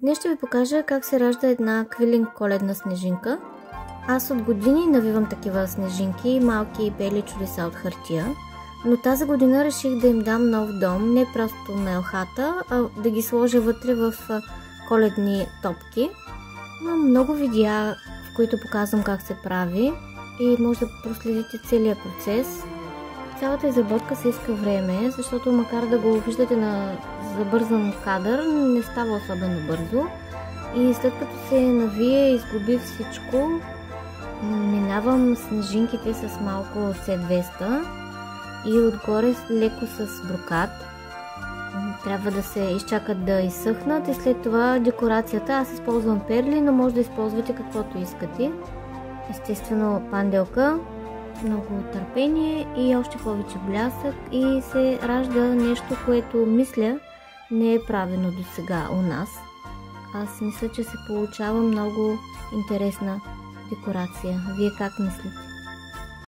Днес ще ви покажа как се ражда една квилинг коледна снежинка. Аз от години навивам такива снежинки, малки и бели чудеса от хартия, но тази година реших да им дам нов дом, не просто на елхата, а да ги сложа вътре в коледни топки. Имам много видеа, в които показвам как се прави и може да проследите целият процес. Цялата изработка се иска време, защото макар да го виждате на забързан кадър, не става особено бързо. И след като се навие и изгуби всичко, минавам снежинките с малко C200 и отгоре леко с брокат. Трябва да се изчакат да изсъхнат и след това декорацията. Аз използвам перли, но може да използвате каквото искате. Естествено панделка, много търпение и още повече блясък и се ражда нещо, което мисля не е правено до сега у нас. Аз мисля, че се получава много интересна декорация. Вие как мислите?